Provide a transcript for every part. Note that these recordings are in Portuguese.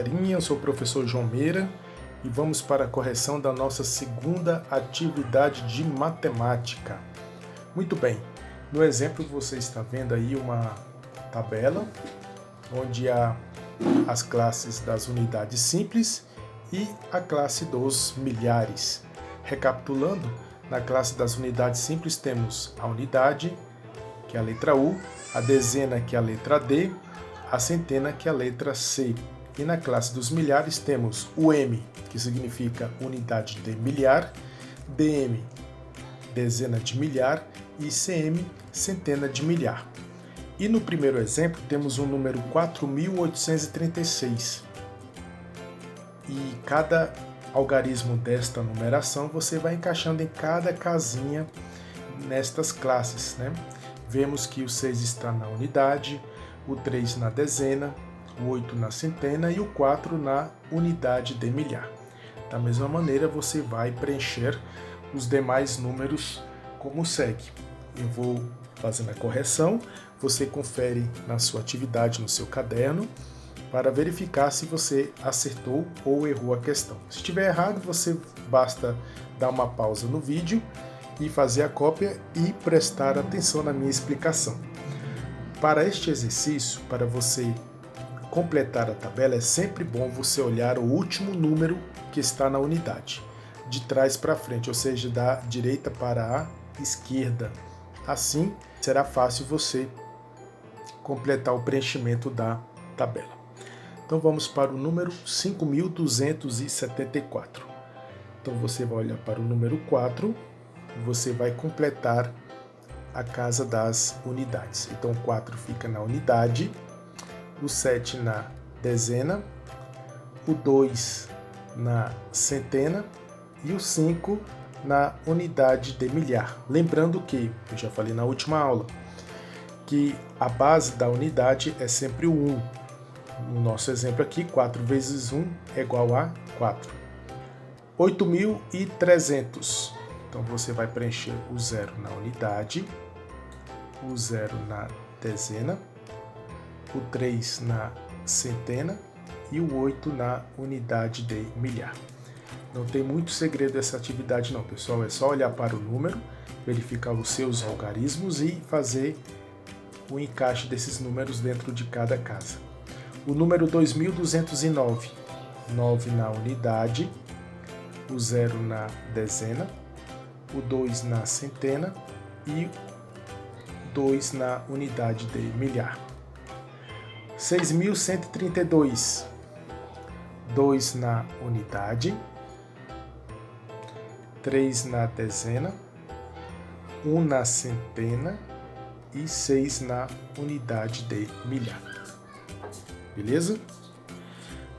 galerinha, eu sou o professor João Meira e vamos para a correção da nossa segunda atividade de matemática. Muito bem, no exemplo você está vendo aí uma tabela onde há as classes das unidades simples e a classe dos milhares. Recapitulando, na classe das unidades simples temos a unidade, que é a letra U, a dezena, que é a letra D, a centena, que é a letra C. E na classe dos milhares temos o M, que significa unidade de milhar, DM, dezena de milhar, e CM, centena de milhar. E no primeiro exemplo temos o número 4.836. E cada algarismo desta numeração você vai encaixando em cada casinha nestas classes, né? Vemos que o 6 está na unidade, o 3 na dezena, o 8 na centena e o 4 na unidade de milhar. Da mesma maneira, você vai preencher os demais números como segue. Eu vou fazendo a correção, você confere na sua atividade, no seu caderno, para verificar se você acertou ou errou a questão. Se estiver errado, você basta dar uma pausa no vídeo e fazer a cópia e prestar atenção na minha explicação. Para este exercício, para você completar a tabela, é sempre bom você olhar o último número que está na unidade, de trás para frente, ou seja, da direita para a esquerda. Assim, será fácil você completar o preenchimento da tabela. Então vamos para o número 5.274. Então você vai olhar para o número 4, você vai completar a casa das unidades. Então o 4 fica na unidade, o 7 na dezena, o 2 na centena e o 5 na unidade de milhar. Lembrando que, eu já falei na última aula, que a base da unidade é sempre o 1. No nosso exemplo aqui, 4 vezes 1 é igual a 4. 8.300. Então você vai preencher o 0 na unidade, o 0 na dezena, o 3 na centena e o 8 na unidade de milhar. Não tem muito segredo essa atividade não, pessoal. É só olhar para o número, verificar os seus algarismos e fazer o encaixe desses números dentro de cada casa. O número 2.209, 9 na unidade, o 0 na dezena, o 2 na centena e 2 na unidade de milhar. 6.132, 2 na unidade, 3 na dezena, 1 na centena e 6 na unidade de milhar. Beleza?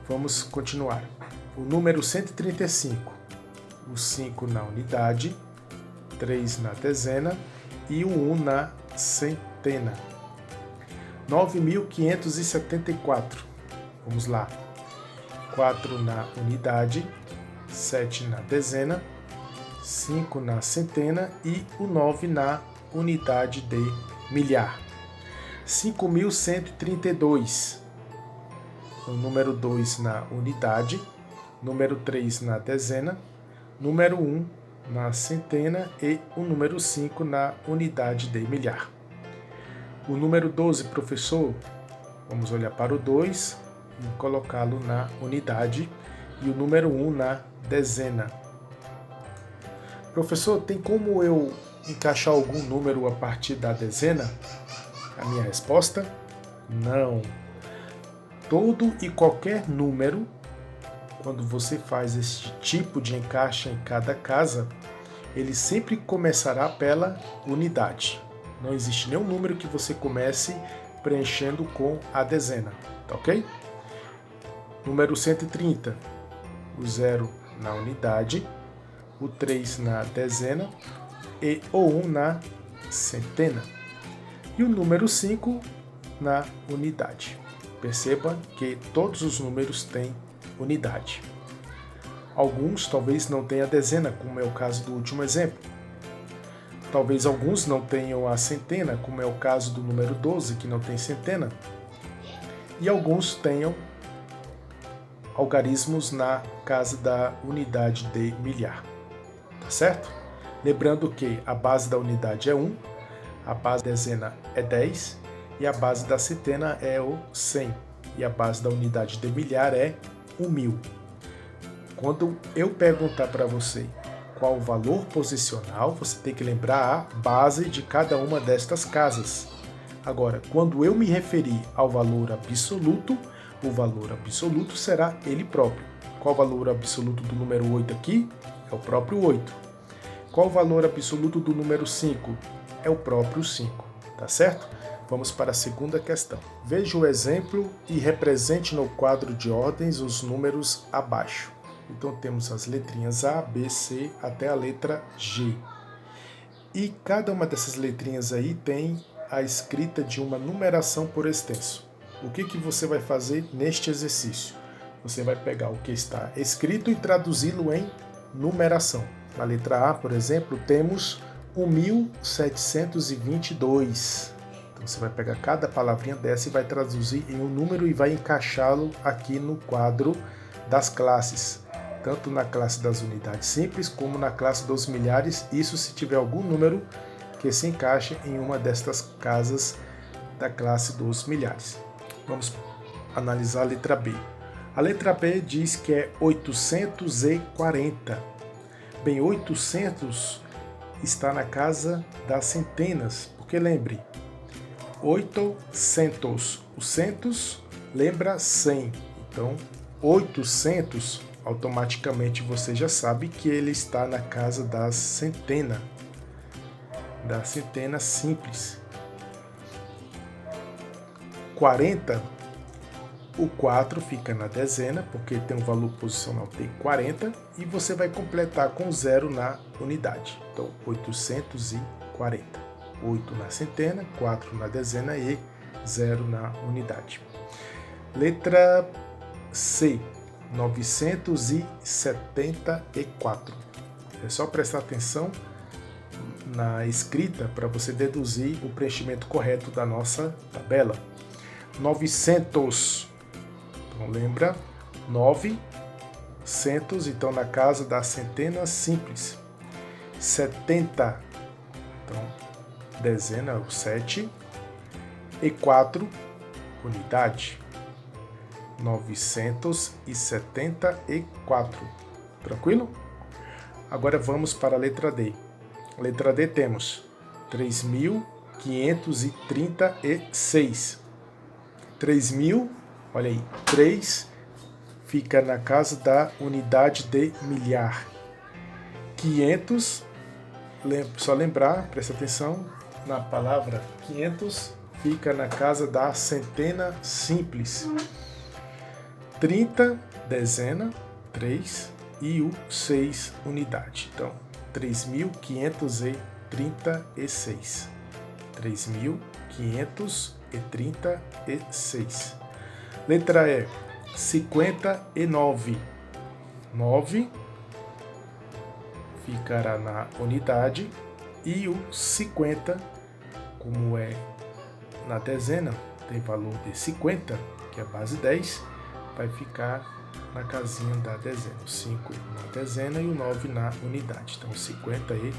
Vamos continuar. O número 135, o 5 na unidade, 3 na dezena e o 1 na centena. 9.574. Vamos lá. 4 na unidade, 7 na dezena, 5 na centena e o 9 na unidade de milhar. 5.132. O número 2 na unidade, número 3 na dezena, número 1 na centena e o número 5 na unidade de milhar. O número 12, professor, vamos olhar para o 2 e colocá-lo na unidade e o número 1 na dezena. Professor, tem como eu encaixar algum número a partir da dezena? A minha resposta: não. Todo e qualquer número, quando você faz este tipo de encaixe em cada casa, ele sempre começará pela unidade. Não existe nenhum número que você comece preenchendo com a dezena, tá ok? Número 130, o 0 na unidade, o 3 na dezena e o 1 na centena. E o número 5 na unidade. Perceba que todos os números têm unidade. Alguns talvez não tenham a dezena, como é o caso do último exemplo. Talvez alguns não tenham a centena, como é o caso do número 12, que não tem centena. E alguns tenham algarismos na casa da unidade de milhar, tá certo? Lembrando que a base da unidade é 1, a base da dezena é 10 e a base da centena é o 100 e a base da unidade de milhar é 1000. Quando eu perguntar para você qual o valor posicional, você tem que lembrar a base de cada uma destas casas. Agora, quando eu me referir ao valor absoluto, o valor absoluto será ele próprio. Qual o valor absoluto do número 8 aqui? É o próprio 8. Qual o valor absoluto do número 5? É o próprio 5, tá certo? Vamos para a segunda questão. Veja o exemplo e represente no quadro de ordens os números abaixo. Então temos as letrinhas A, B, C até a letra G. E cada uma dessas letrinhas aí tem a escrita de uma numeração por extenso. O que você vai fazer neste exercício? Você vai pegar o que está escrito e traduzi-lo em numeração. Na letra A, por exemplo, temos 1722. Então você vai pegar cada palavrinha dessa e vai traduzir em um número e vai encaixá-lo aqui no quadro das classes. Tanto na classe das unidades simples como na classe dos milhares, isso se tiver algum número que se encaixe em uma destas casas da classe dos milhares. Vamos analisar a letra B. A letra B diz que é 840. Bem, 800 está na casa das centenas, porque lembre, 800, o centos lembra 100, então 800 automaticamente você já sabe que ele está na casa da centena simples. 40, o 4 fica na dezena, porque tem um valor posicional de 40, e você vai completar com 0 na unidade. Então, 840. 8 na centena, 4 na dezena e 0 na unidade. Letra C. 974. É só prestar atenção na escrita para você deduzir o preenchimento correto da nossa tabela. 900. Então lembra, 900, então na casa da centena simples. 70. Então dezena, o 7. E 4, unidade. 974. Tranquilo? Agora vamos para a letra D. Letra D temos 3.536. 3.000, olha aí, 3 fica na casa da unidade de milhar. 500, só lembrar, presta atenção na palavra 500, fica na casa da centena simples. 30, dezena, 3 e o 6, unidade. Então, 3.536. 3.536. Letra E, 59. 9 ficará na unidade e o 50, como é na dezena, tem valor de 50, que é a base 10, vai ficar na casinha da dezena. O 5 na dezena e o 9 na unidade. Então, 59.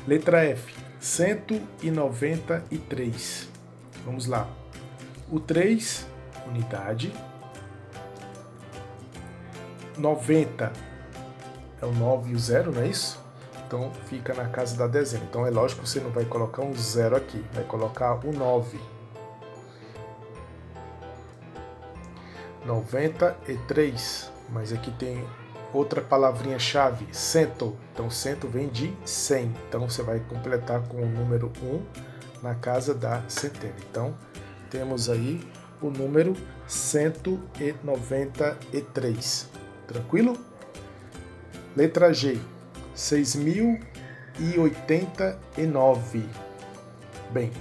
Letra F, 193. Vamos lá. O 3, unidade. 90 é o 9 e o 0, não é isso? Então, fica na casa da dezena. Então, é lógico que você não vai colocar um 0 aqui, vai colocar o 9. 93, mas aqui tem outra palavrinha-chave, cento. Então, cento vem de 100. Então, você vai completar com o número 1 na casa da centena. Então, temos aí o número 193. Tranquilo? Letra G, 6.089. Bem,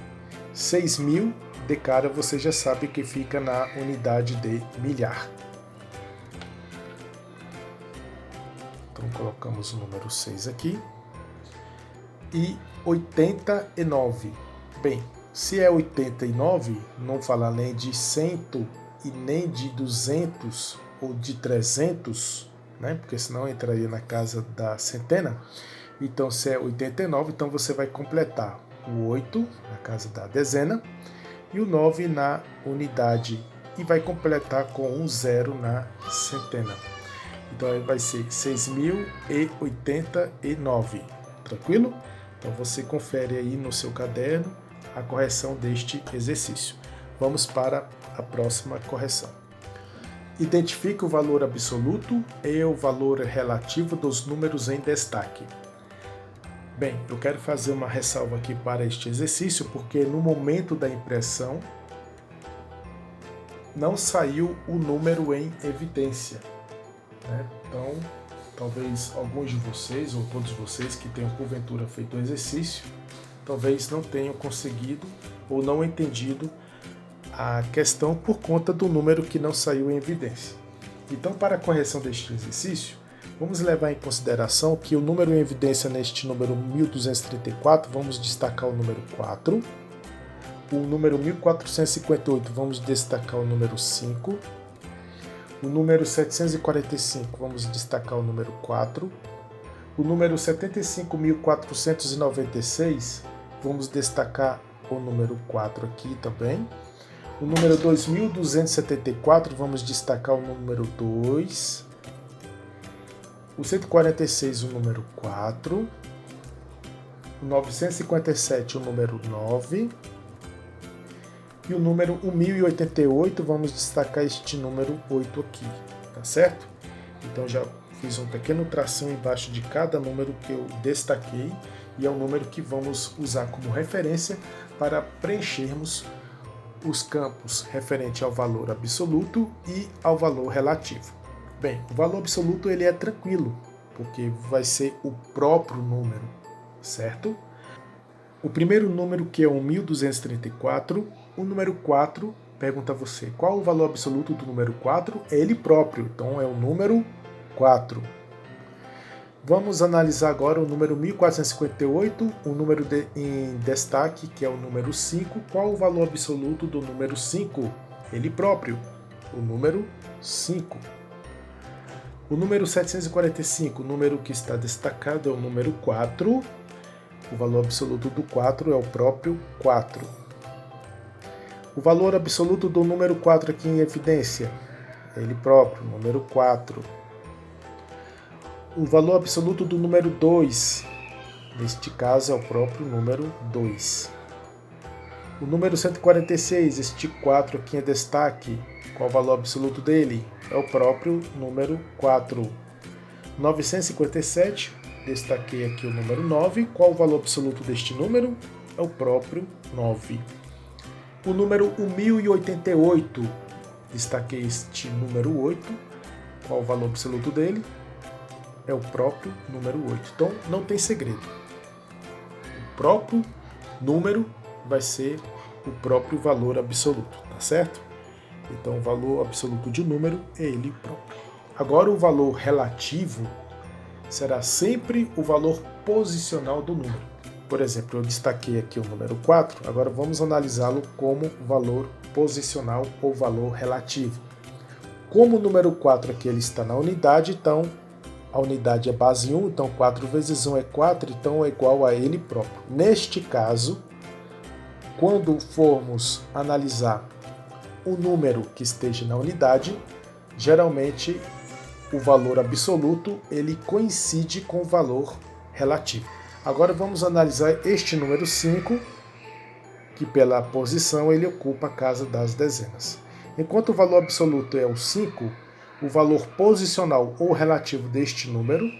6.000 de cara você já sabe que fica na unidade de milhar. Então colocamos o número 6 aqui. E 89. Bem, se é 89, não fala além de 100 e nem de 200 ou de 300, né? Porque senão entraria na casa da centena. Então, se é 89, então você vai completar o 8 na casa da dezena e o 9 na unidade e vai completar com um 0 na centena. Então aí vai ser 6.089, tranquilo? Então você confere aí no seu caderno a correção deste exercício. Vamos para a próxima correção. Identifique o valor absoluto e o valor relativo dos números em destaque. Bem, eu quero fazer uma ressalva aqui para este exercício, porque no momento da impressão não saiu o número em evidência, né? Então, talvez alguns de vocês, ou todos vocês que tenham porventura feito o exercício, talvez não tenham conseguido ou não entendido a questão por conta do número que não saiu em evidência. Então, para a correção deste exercício, vamos levar em consideração que o número em evidência neste número 1234, vamos destacar o número 4. O número 1458, vamos destacar o número 5. O número 745, vamos destacar o número 4. O número 75.496, vamos destacar o número 4 aqui também. O número 2.274, vamos destacar o número 2. O 146, o número 4. O 957, o número 9. E o número 1088, vamos destacar este número 8 aqui, tá certo? Então já fiz um pequeno tração embaixo de cada número que eu destaquei e é o número que vamos usar como referência para preenchermos os campos referente ao valor absoluto e ao valor relativo. Bem, o valor absoluto ele é tranquilo, porque vai ser o próprio número, certo? O primeiro número, que é o 1234, o número 4, pergunta a você, qual o valor absoluto do número 4? É ele próprio, então é o número 4. Vamos analisar agora o número 1458, o número em destaque, que é o número 5. Qual o valor absoluto do número 5? Ele próprio, o número 5. O número 745, o número que está destacado é o número 4. O valor absoluto do 4 é o próprio 4. O valor absoluto do número 4 aqui em evidência é ele próprio, número 4. O valor absoluto do número 2, neste caso é o próprio número 2. O número 146, este 4 aqui em destaque, qual o valor absoluto dele? É o próprio número 4. 957, destaquei aqui o número 9, qual o valor absoluto deste número? É o próprio 9. O número 1088, destaquei este número 8, qual o valor absoluto dele? É o próprio número 8. Então, não tem segredo. O próprio número vai ser o próprio valor absoluto, tá certo? Então, o valor absoluto de número é ele próprio. Agora, o valor relativo será sempre o valor posicional do número. Por exemplo, eu destaquei aqui o número 4, agora vamos analisá-lo como valor posicional ou valor relativo. Como o número 4 aqui ele está na unidade, então a unidade é base 1, então 4 vezes 1 é 4, então é igual a ele próprio. Neste caso, quando formos analisar o número que esteja na unidade, geralmente o valor absoluto ele coincide com o valor relativo. Agora vamos analisar este número 5, que pela posição ele ocupa a casa das dezenas. Enquanto o valor absoluto é o 5, o valor posicional ou relativo deste número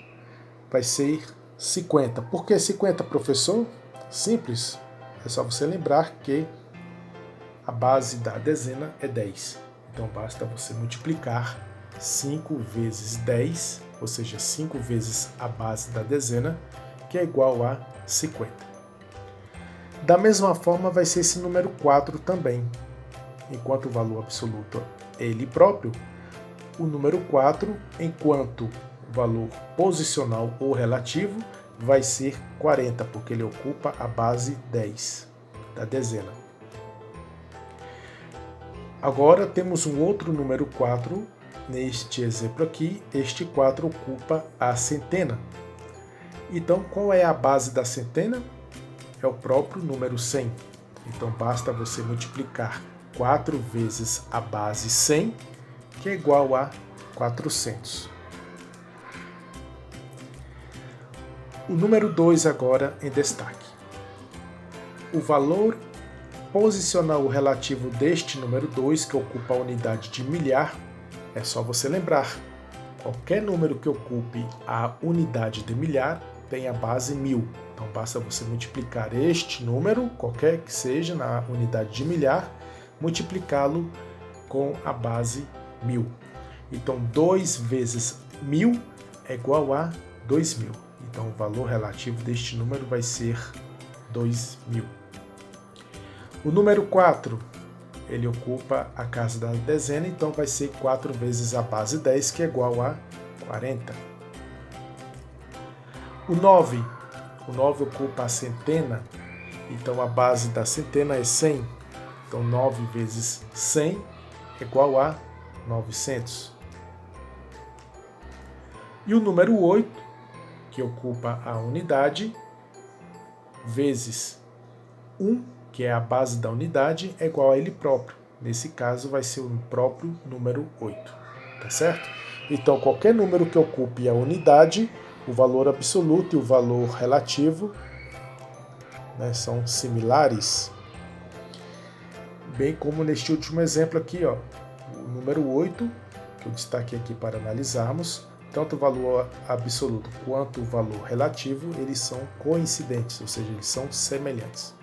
vai ser 50. Por que 50, professor? Simples. É só você lembrar que a base da dezena é 10. Então basta você multiplicar 5 vezes 10, ou seja, 5 vezes a base da dezena, que é igual a 50. Da mesma forma vai ser esse número 4 também. Enquanto o valor absoluto é ele próprio, o número 4, enquanto valor posicional ou relativo, vai ser 40, porque ele ocupa a base 10 da dezena. Agora temos um outro número 4, neste exemplo aqui, este 4 ocupa a centena. Então, qual é a base da centena? É o próprio número 100. Então, basta você multiplicar 4 vezes a base 100, que é igual a 400. O número 2 agora em destaque. O valor posicional relativo deste número 2, que ocupa a unidade de milhar, é só você lembrar. Qualquer número que ocupe a unidade de milhar tem a base 1000. Então basta você multiplicar este número, qualquer que seja, na unidade de milhar, multiplicá-lo com a base 1000. Então 2 vezes 1000 é igual a 2000. Então o valor relativo deste número vai ser 2000. O número 4, ele ocupa a casa da dezena, então vai ser 4 vezes a base 10, que é igual a 40. O 9 ocupa a centena, então a base da centena é 100. Então 9 vezes 100 é igual a 900. E o número 8, que ocupa a unidade, vezes 1, que é a base da unidade, é igual a ele próprio. Nesse caso vai ser o próprio número 8, tá certo? Então qualquer número que ocupe a unidade, o valor absoluto e o valor relativo, né, são similares. Bem como neste último exemplo aqui, ó, o número 8, que eu destaquei aqui para analisarmos, tanto o valor absoluto quanto o valor relativo, eles são coincidentes, ou seja, eles são semelhantes.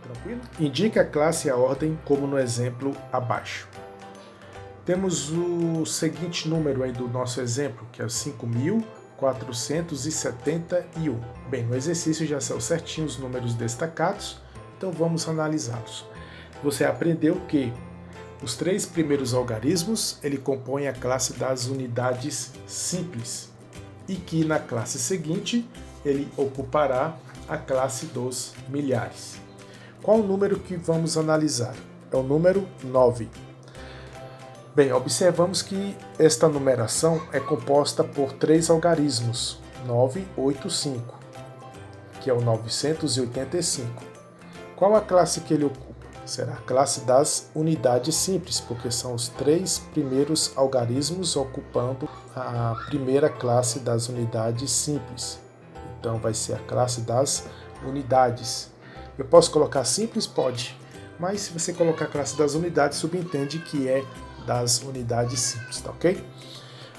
Tranquilo? Indique a classe e a ordem como no exemplo abaixo. Temos o seguinte número aí do nosso exemplo, que é o 5.471. Bem, no exercício já são certinhos os números destacados, então vamos analisá-los. Você aprendeu que os 3 primeiros algarismos ele compõem a classe das unidades simples e que na classe seguinte ele ocupará a classe dos milhares. Qual o número que vamos analisar? É o número 9. Bem, observamos que esta numeração é composta por 3 algarismos, 985, que é o 985. Qual a classe que ele ocupa? Será a classe das unidades simples, porque são os 3 primeiros algarismos ocupando a primeira classe das unidades simples. Então vai ser a classe das unidades. Eu posso colocar simples? Pode. Mas se você colocar a classe das unidades, subentende que é das unidades simples, tá ok?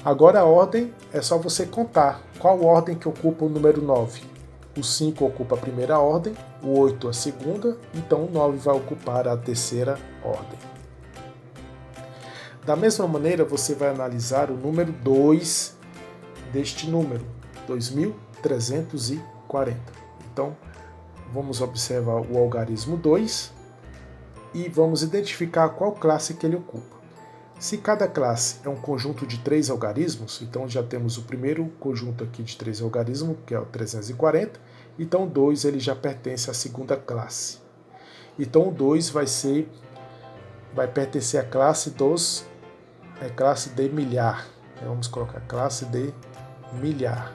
Agora a ordem é só você contar. Qual ordem que ocupa o número 9? O 5 ocupa a primeira ordem, o 8 a segunda, então o 9 vai ocupar a terceira ordem. Da mesma maneira, você vai analisar o número 2 deste número, 2340. Então, vamos observar o algarismo 2 e vamos identificar qual classe que ele ocupa. Se cada classe é um conjunto de 3 algarismos, então já temos o primeiro conjunto aqui de 3 algarismos, que é o 340, então o 2 ele já pertence à segunda classe. Então o 2 vai pertencer à classe classe de milhar. Vamos colocar classe de milhar.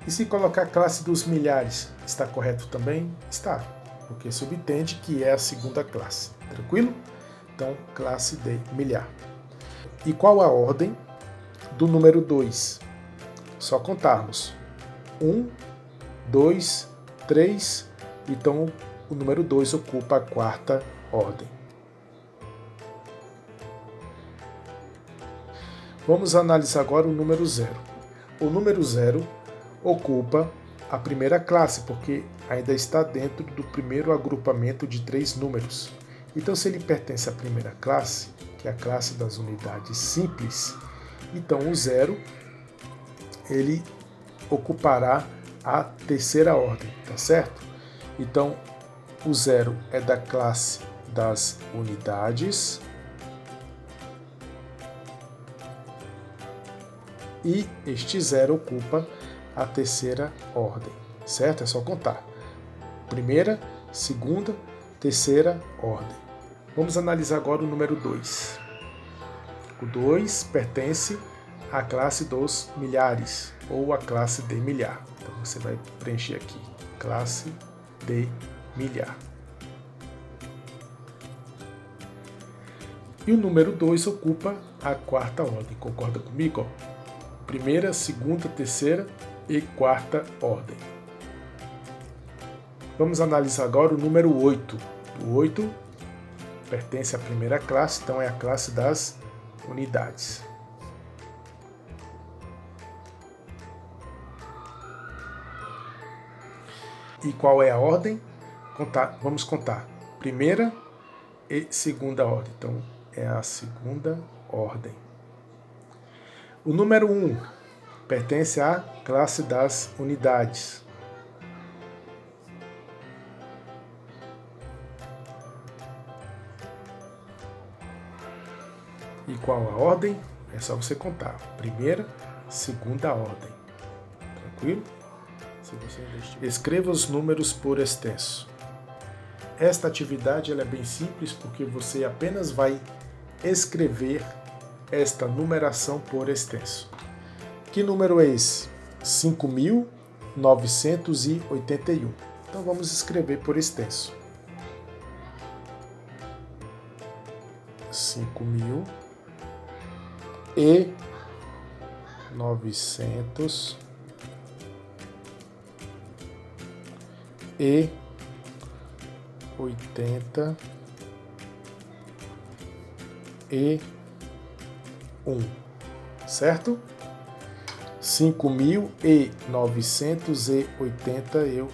E se colocar classe dos milhares, está correto também? Está, porque subentende que é a segunda classe. Tranquilo? Então, classe de milhar. E qual a ordem do número 2? Só contarmos. 1, 2, 3. Então, o número 2 ocupa a quarta ordem. Vamos analisar agora o número 0. O número 0 ocupa a primeira classe, porque ainda está dentro do primeiro agrupamento de 3 números. Então, se ele pertence à primeira classe, que é a classe das unidades simples, então o 0 ele ocupará a terceira ordem, tá certo? Então, o 0 é da classe das unidades e este 0 ocupa a terceira ordem, certo? É só contar. Primeira, segunda, terceira ordem. Vamos analisar agora o número 2. O 2 pertence à classe dos milhares, ou à classe de milhar. Então você vai preencher aqui, classe de milhar. E o número 2 ocupa a quarta ordem. Concorda comigo? Primeira, segunda, terceira e quarta ordem. Vamos analisar agora o número 8. O 8 pertence à primeira classe, então é a classe das unidades. E qual é a ordem? Vamos contar. Primeira e segunda ordem. Então, é a segunda ordem. O número 1 pertence à classe das unidades. E qual a ordem? É só você contar. Primeira, segunda ordem. Tranquilo? Escreva os números por extenso. Esta atividade ela é bem simples porque você apenas vai escrever esta numeração por extenso. Que número é esse? 5.981. Então vamos escrever por extenso. 5.981. Certo? 5.981.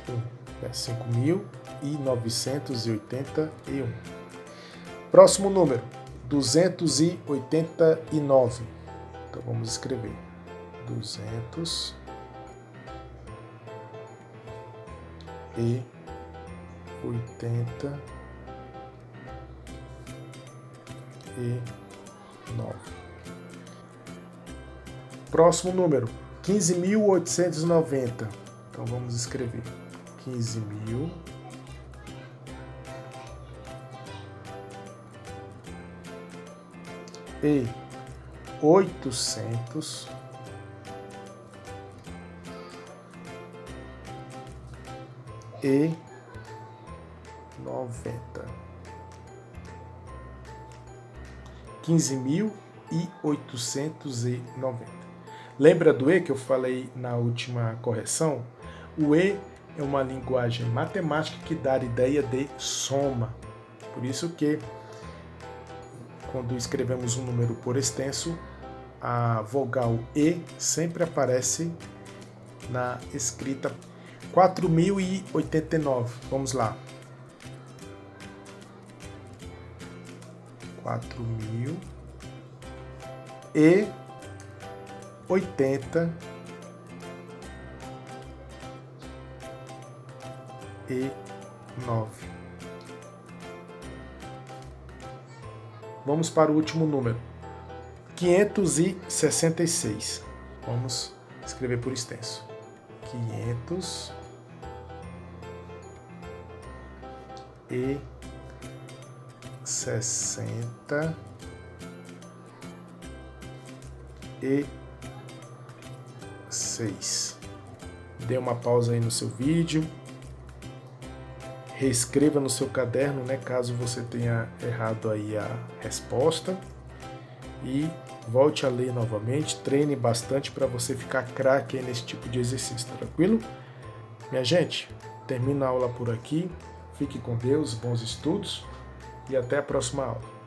5.981. Próximo número, 289. Então vamos escrever 289. Próximo número, 15.890. Então vamos escrever 15.890. E 15.890. Lembra do E que eu falei na última correção? O E é uma linguagem matemática que dá a ideia de soma. Por isso que, quando escrevemos um número por extenso, a vogal E sempre aparece na escrita. 4.089. Vamos lá. 4.089. Vamos para o último número. 566. Vamos escrever por extenso. 566. Dê uma pausa aí no seu vídeo. Reescreva no seu caderno, né, caso você tenha errado aí a resposta. E volte a ler novamente, treine bastante para você ficar craque nesse tipo de exercício, tranquilo? Minha gente, termina a aula por aqui. Fique com Deus, bons estudos e até a próxima aula.